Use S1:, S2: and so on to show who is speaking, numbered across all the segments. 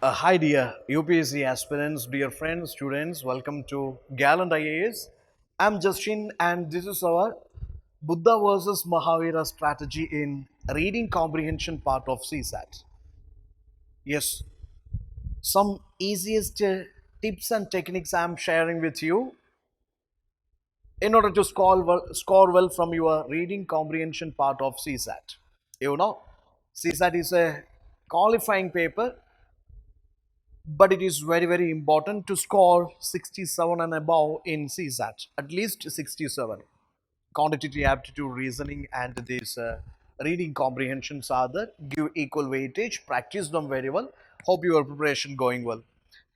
S1: Hi dear UPSC aspirants, dear friends, students, welcome to Gallant IAS. I'm Justin and this is our Buddha versus Mahavira strategy in reading comprehension part of CSAT. Yes, some easiest tips and techniques I'm sharing with you in order to score well from your reading comprehension part of CSAT. You know, CSAT is a qualifying paper, but it is very important to score 67 and above in CSAT, at least 67. Quantitative aptitude, reasoning, and these reading comprehensions are the give equal weightage. Practice them very well. Hope your preparation going well.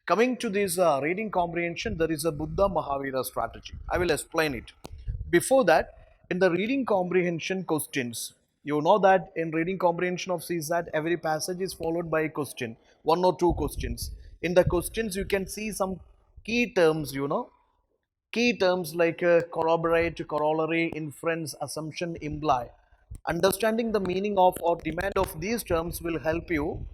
S1: Coming to this reading comprehension, there is a Buddha Mahavira strategy. I will explain it. Before that, in the reading comprehension questions, you know that in reading comprehension of CSAT, every passage is followed by a question, one or two questions. In the questions, you can see some key terms, key terms like corroborate, corollary, inference, assumption, imply. Understanding the meaning of or demand of these terms will help you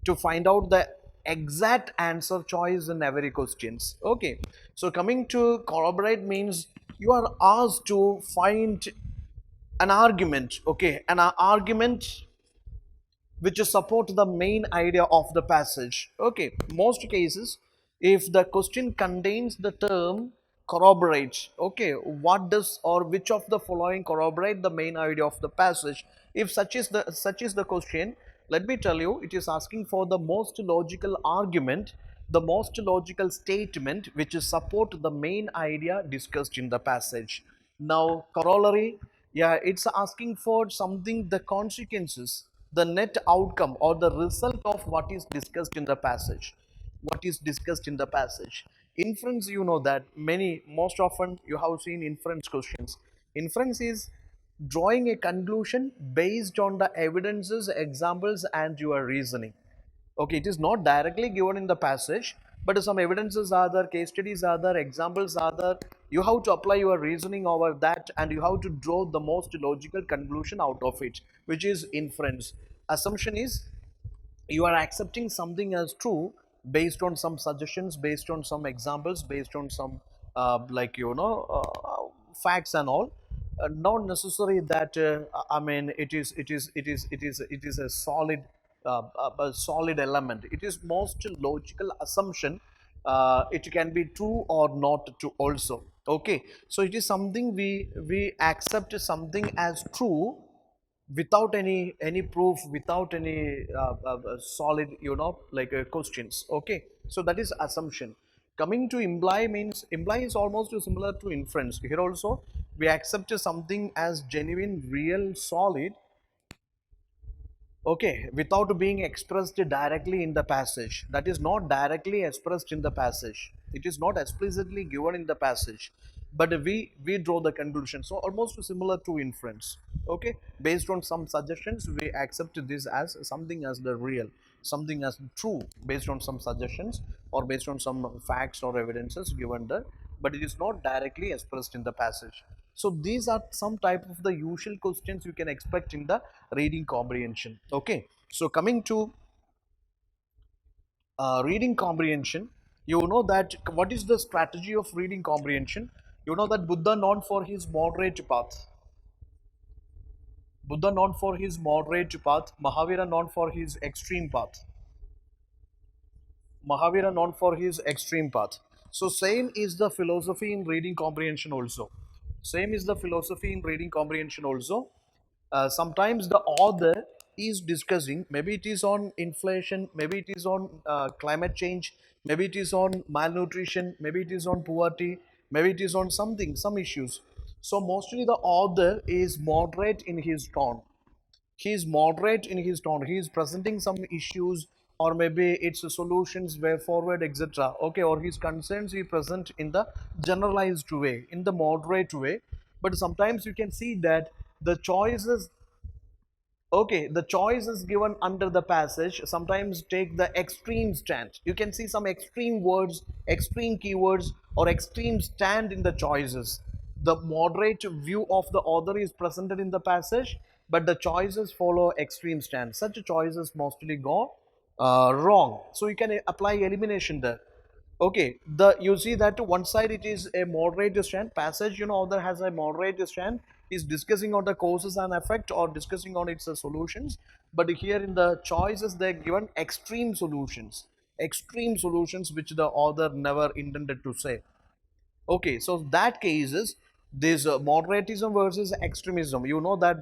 S1: to find out the exact answer choice in every questions. Okay, so coming to corroborate means you are asked to find an argument, okay, an argument which support the main idea of the passage. Okay, most cases, if the question contains the term corroborate, okay, what does or which of the following corroborate the main idea of the passage? If such is the question, let me tell you, it is asking for the most logical argument, the most logical statement which is support the main idea discussed in the passage. Now corollary, yeah, it's asking for something, the consequences, the net outcome or the result of what is discussed in the passage, what is discussed in the passage. Inference, you know that most often you have seen inference questions. Inference is drawing a conclusion based on the evidences, examples, and your reasoning. Okay, it is not directly given in the passage, but some evidences are there, case studies are there, examples are there. You have to apply your reasoning over that and you have to draw the most logical conclusion out of it, which is inference. Assumption is you are accepting something as true based on some suggestions, based on some examples, based on some facts and all. Not necessary that I mean it is a solid element. It is most logical assumption. It can be true or not true also. Okay, so it is something we accept something as true without any proof, without any solid, questions. Okay, so that is assumption. Coming to imply means imply is almost similar to inference. Here also we accept something as genuine, real, solid, okay, without being expressed directly in the passage. That is not directly expressed in the passage, it is not explicitly given in the passage, but we draw the conclusion. So almost similar to inference. Okay, based on some suggestions we accept this as something as the real, something as true based on some suggestions or based on some facts or evidences given there, but it is not directly expressed in the passage. So these are some type of the usual questions you can expect in the reading comprehension. Okay, so coming to reading comprehension, you know that what is the strategy of reading comprehension. You know that Buddha known for his moderate path, Buddha known for his moderate path, Mahavira known for his extreme path, Mahavira known for his extreme path. So same is the philosophy in reading comprehension also. Same is the philosophy in reading comprehension also. Sometimes the author is discussing, maybe it is on inflation, maybe it is on climate change, maybe it is on malnutrition, maybe it is on poverty, maybe it is on something, some issues. So mostly the author is moderate in his tone, he is moderate in his tone, he is presenting some issues, or maybe it's solutions way forward, etc. Okay, or his concerns he present in the generalized way, in the moderate way. But sometimes you can see that the choices, okay, the choices given under the passage sometimes take the extreme stand. You can see some extreme words, extreme keywords, or extreme stand in the choices. The moderate view of the author is presented in the passage, but the choices follow extreme stand. Such choices mostly go Wrong. So you can apply elimination there. Okay, the you see that one side it is a moderate strand passage, other has a moderate strand, is discussing on the causes and effect or discussing on its solutions. But here in the choices they're given extreme solutions which the author never intended to say. Okay, so that cases this moderatism versus extremism. You know that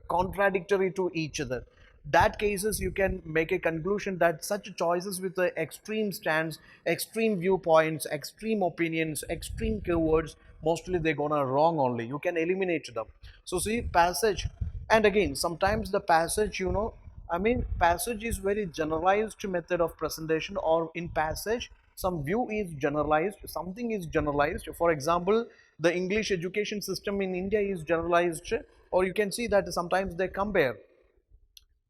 S1: contradictory to each other. That cases you can make a conclusion that such choices with the extreme stands, extreme viewpoints, extreme opinions, extreme keywords, mostly they're gonna wrong only. You can eliminate them. So see passage, and again sometimes the passage, I mean, passage is very generalized method of presentation, or in passage, some view is generalized, something is generalized. For example, the English education system in India is generalized, or you can see that sometimes they compare.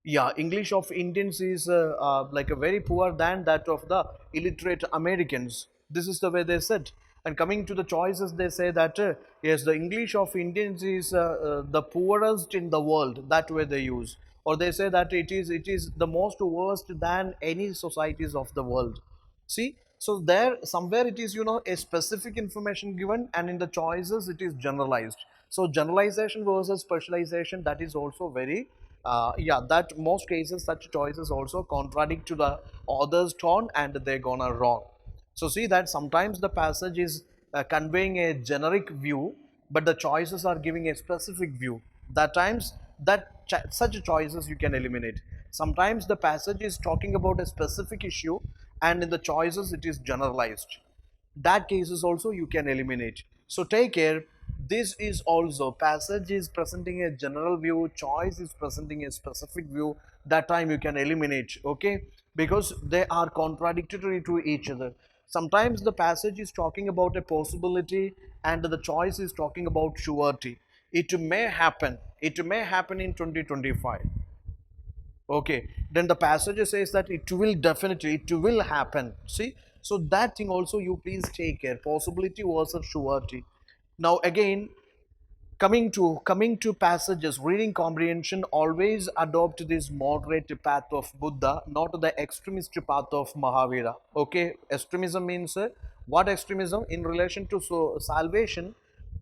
S1: Yeah, English of Indians is like a very poor than that of the illiterate Americans. This is the way they said. And coming to the choices, they say that yes, the English of Indians is the poorest in the world. That way they use, or they say that it is the most worst than any societies of the world. See, so there somewhere it is, a specific information given, and in the choices it is generalized. So generalization versus specialization, that is also very yeah, that most cases such choices also contradict to the author's tone and they're gonna wrong. So see that sometimes the passage is conveying a generic view, but the choices are giving a specific view. That times such choices you can eliminate. Sometimes the passage is talking about a specific issue, and in the choices it is generalized. That cases also you can eliminate. So take care. This is also passage is presenting a general view, choice is presenting a specific view. That time you can eliminate, okay, because they are contradictory to each other. Sometimes the passage is talking about a possibility and the choice is talking about surety. It may happen in 2025. Okay, then the passage says that it will happen. See, so that thing also you please take care. Possibility versus surety. Now again, coming to passages, reading comprehension always adopt this moderate path of Buddha, not the extremist path of Mahavira. Okay, extremism means what extremism in relation to salvation?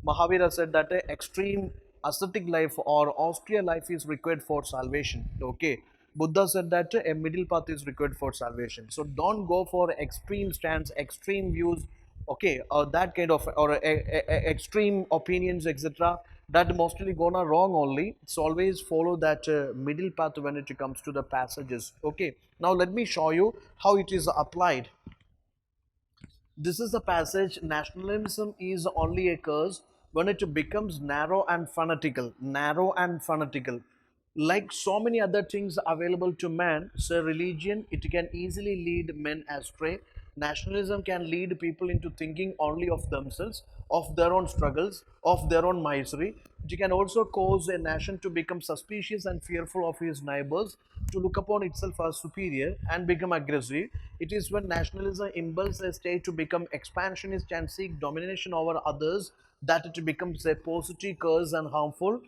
S1: Mahavira said that extreme ascetic life or austere life is required for salvation. Okay, Buddha said that a middle path is required for salvation. So don't go for extreme stance, extreme views, okay, or that kind of, or extreme opinions, etc. That mostly gonna wrong only. It's always follow that middle path when it comes to the passages. Okay, now let me show you how it is applied. This is the passage: nationalism is only a curse when it becomes narrow and fanatical. Narrow and fanatical. Like so many other things available to man, say religion, it can easily lead men astray. Nationalism can lead people into thinking only of themselves, of their own struggles, of their own misery. It can also cause a nation to become suspicious and fearful of his neighbors, to look upon itself as superior and become aggressive. It is when nationalism impels a state to become expansionist and seek domination over others that it becomes a positive curse and harmful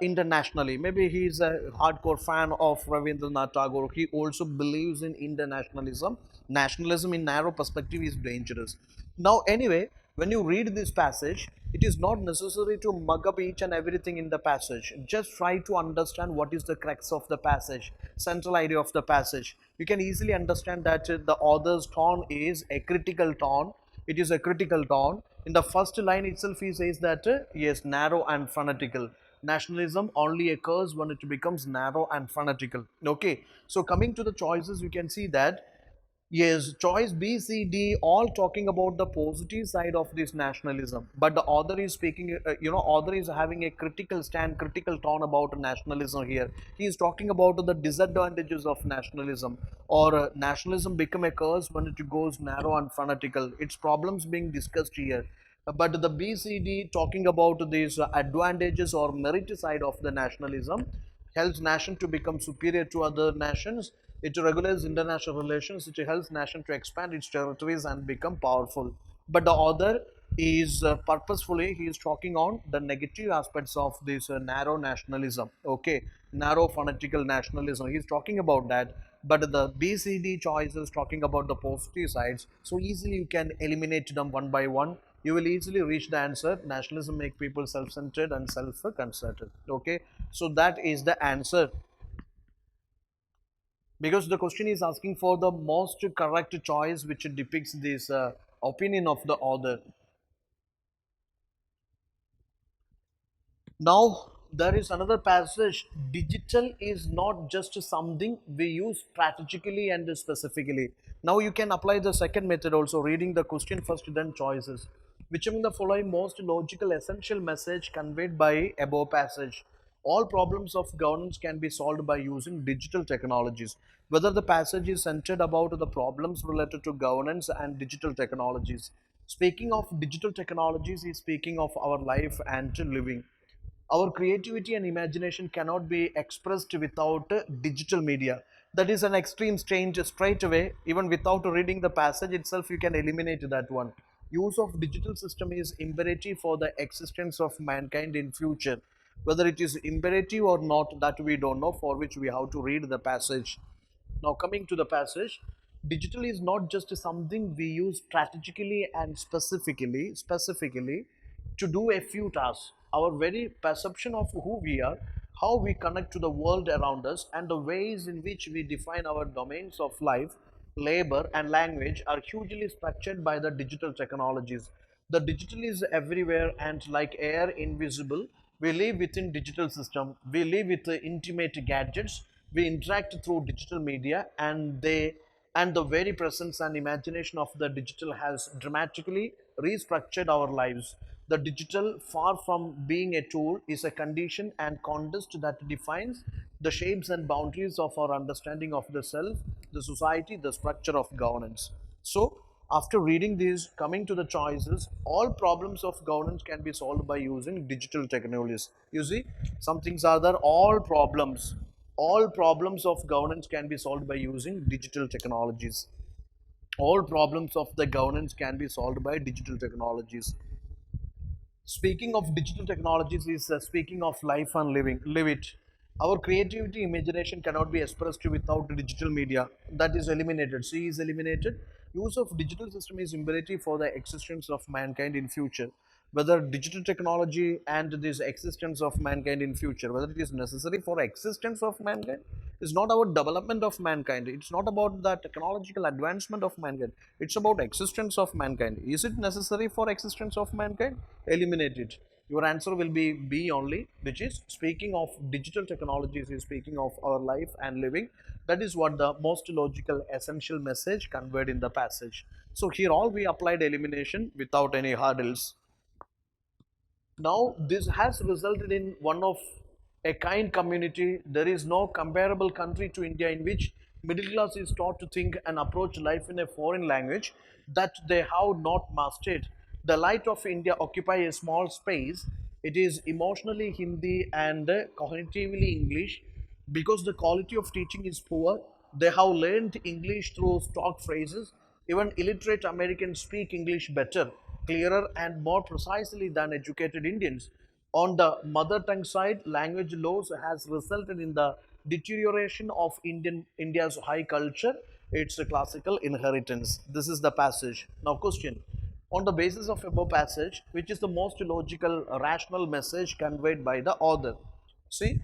S1: internationally. Maybe he is a hardcore fan of Ravindranath Tagore. He also believes in internationalism. Nationalism in narrow perspective is dangerous. Now, anyway, when you read this passage, it is not necessary to mug up each and everything in the passage. Just try to understand what is the crux of the passage, central idea of the passage. You can easily understand that the author's tone is a critical tone. It is a critical tone. In the first line itself, he says that yes, narrow and fanatical. Nationalism only occurs when it becomes narrow and fanatical. Okay, so coming to the choices, you can see that yes, choice B, C, D, all talking about the positive side of this nationalism. But the author is speaking, author is having a critical stand, critical tone about nationalism here. He is talking about the disadvantages of nationalism, or nationalism become a curse when it goes narrow and fanatical. Its problems being discussed here. But the BCD talking about these advantages or merit side of the nationalism helps nation to become superior to other nations. It regulates international relations. It helps nation to expand its territories and become powerful. But the author is purposefully he is talking on the negative aspects of this narrow nationalism. Okay, narrow phonetical nationalism. He's talking about that. But the BCD choice is talking about the positive sides. So easily you can eliminate them one by one. You will easily reach the answer. Nationalism make people self-centered and self-concerted. Okay, so that is the answer, because the question is asking for the most correct choice which depicts this opinion of the author. Now, there is another passage. Digital is not just something we use strategically and specifically. Now, you can apply the second method also, reading the question first, then choices. Which among the following most logical, essential message conveyed by above passage? All problems of governance can be solved by using digital technologies. Whether the passage is centered about the problems related to governance and digital technologies. Speaking of digital technologies is speaking of our life and living. Our creativity and imagination cannot be expressed without digital media. That is an extreme change straight away. Even without reading the passage itself, you can eliminate that one. Use of digital system is imperative for the existence of mankind in future. Whether it is imperative or not, that we don't know, for which we have to read the passage. Now, coming to the passage, digital is not just something we use strategically and specifically to do a few tasks. Our very perception of who we are, how we connect to the world around us, and the ways in which we define our domains of life, labor, and language are hugely structured by the digital technologies. The digital is everywhere, and like air invisible, we live within digital system. We live with intimate gadgets. We interact through digital media, and the very presence and imagination of the digital has dramatically restructured our lives. The digital, far from being a tool, is a condition and context that defines the shapes and boundaries of our understanding of the self, the society, the structure of governance. So, after reading these, coming to the choices, all problems of governance can be solved by using digital technologies. You see, some things are there, all problems of governance can be solved by using digital technologies. All problems of the governance can be solved by digital technologies. Speaking of digital technologies is speaking of life and living. Live it. Our creativity, imagination cannot be expressed without digital media. That is eliminated. C is eliminated. Use of digital system is imperative for the existence of mankind in future. Whether digital technology and this existence of mankind in future, whether it is necessary for existence of mankind, is not about development of mankind. It's not about the technological advancement of mankind. It's about existence of mankind. Is it necessary for existence of mankind? Eliminate it. Your answer will be B only, which is speaking of digital technologies is speaking of our life and living. That is what the most logical essential message conveyed in the passage. So here all we applied elimination without any hurdles. Now, this has resulted in one of a kind community. There is no comparable country to India in which middle class is taught to think and approach life in a foreign language that they have not mastered. The light of India occupy a small space. It is emotionally Hindi and cognitively English. Because the quality of teaching is poor, they have learned English through stock phrases. Even illiterate Americans speak English better, clearer, and more precisely than educated Indians. On the mother tongue side, language loss has resulted in the deterioration of India's high culture, its classical inheritance. This is the passage. Now, question. On the basis of above passage, which is the most logical, rational message conveyed by the author? See,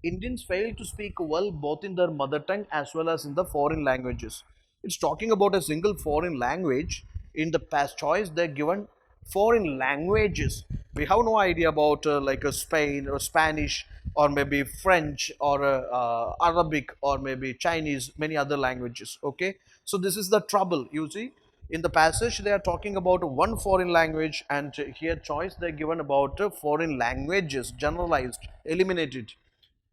S1: Indians fail to speak well both in their mother tongue as well as in the foreign languages. It's talking about a single foreign language. In the past choice, they're given foreign languages. We have no idea about like a Spain or Spanish or maybe French or Arabic or maybe Chinese, many other languages. Okay, so this is the trouble. You see, in the passage they are talking about one foreign language, and here choice they're given about foreign languages, generalized, eliminated.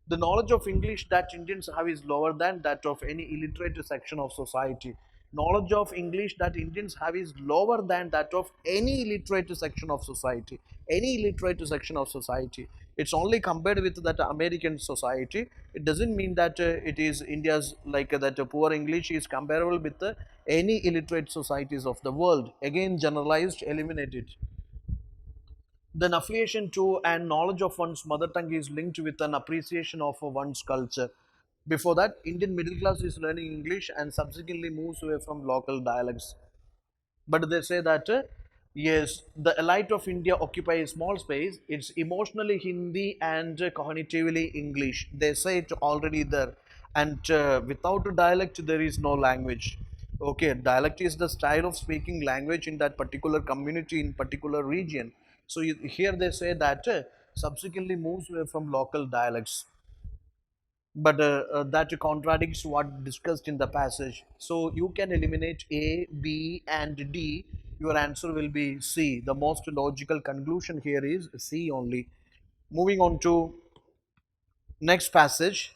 S1: The knowledge of English that Indians have is lower than that of any illiterate section of society. Knowledge of English that Indians have is lower than that of any illiterate section of society. Any illiterate section of society. It's only compared with that American society. It doesn't mean that it is India's like that poor English is comparable with any illiterate societies of the world. Again, generalized, eliminated. Then affiliation to and knowledge of one's mother tongue is linked with an appreciation of one's culture. Before that, Indian middle class is learning English and subsequently moves away from local dialects. But they say that yes, the elite of India occupy a small space. It's emotionally Hindi and cognitively English. They say it already there, and without a dialect, there is no language. Okay, dialect is the style of speaking language in that particular community in particular region. So here they say that subsequently moves away from local dialects, but that contradicts what discussed in the passage. So you can eliminate A, B, and D. Your answer will be C. The most logical conclusion here is C only. Moving on to next passage.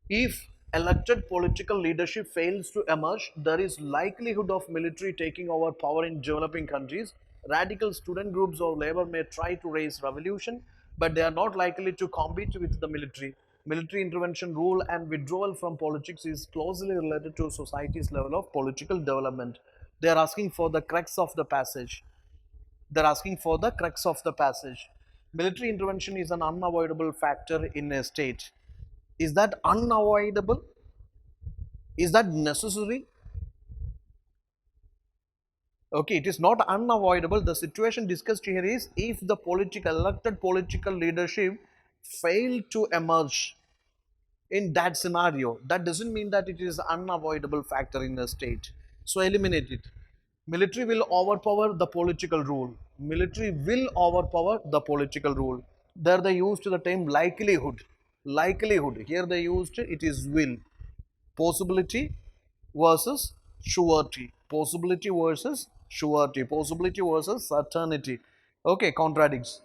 S1: If elected political leadership fails to emerge, there is likelihood of military taking over power in developing countries. Radical student groups or labor may try to raise revolution, but they are not likely to compete with the military. Military intervention, rule, and withdrawal from politics is closely related to society's level of political development. They are asking for the crux of the passage. They're asking for the crux of the passage. Military intervention is an unavoidable factor in a state. Is that unavoidable? Is that necessary? Okay, it is not unavoidable. The situation discussed here is if the elected political leadership fail to emerge in that scenario, that doesn't mean that it is unavoidable factor in the state. So eliminate it. Military will overpower the political rule. Military will overpower the political rule. There they used the term likelihood. Likelihood. Here they used it is will. Possibility versus surety. Possibility versus surety. Possibility versus certainty. Okay, contradicts.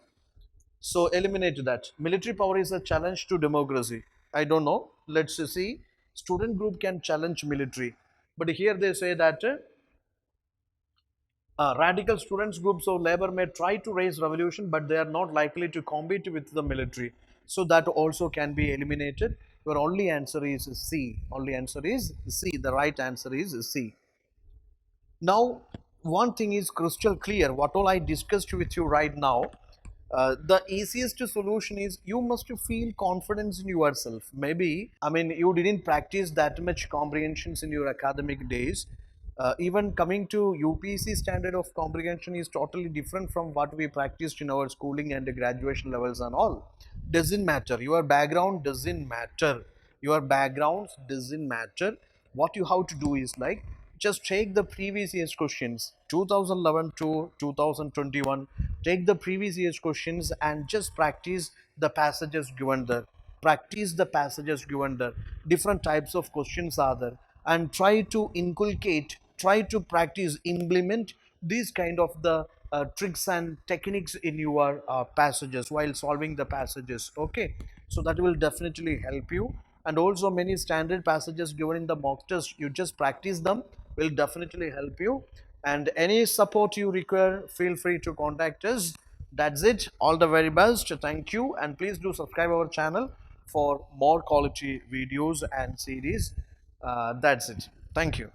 S1: So eliminate that. Military power is a challenge to democracy. I don't know. Let's see. Student group can challenge military. But here they say that radical students groups of labor may try to raise revolution, but they are not likely to compete with the military. So that also can be eliminated. Your only answer is C. Only answer is C. The right answer is C. Now, one thing is crystal clear. What all I discussed with you right now, the easiest solution is you must feel confidence in yourself. Maybe, I mean, you didn't practice that much comprehensions in your academic days. Even coming to UPSC standard of comprehension is totally different from what we practiced in our schooling and graduation levels and all. Doesn't matter. Your background doesn't matter. Your backgrounds doesn't matter. What you have to do is like just take the previous year's questions 2011 to 2021, take the previous year's questions and just practice the passages given there. Practice the passages given there. Different types of questions are there, and try to inculcate, try to practice, implement these kind of the tricks and techniques in your passages while solving the passages. Okay, so that will definitely help you. And also many standard passages given in the mock test, you just practice them, will definitely help you. And any support you require, feel free to contact us. That's it. All the very best. Thank you, and please do subscribe our channel for more quality videos and series. That's it. Thank you.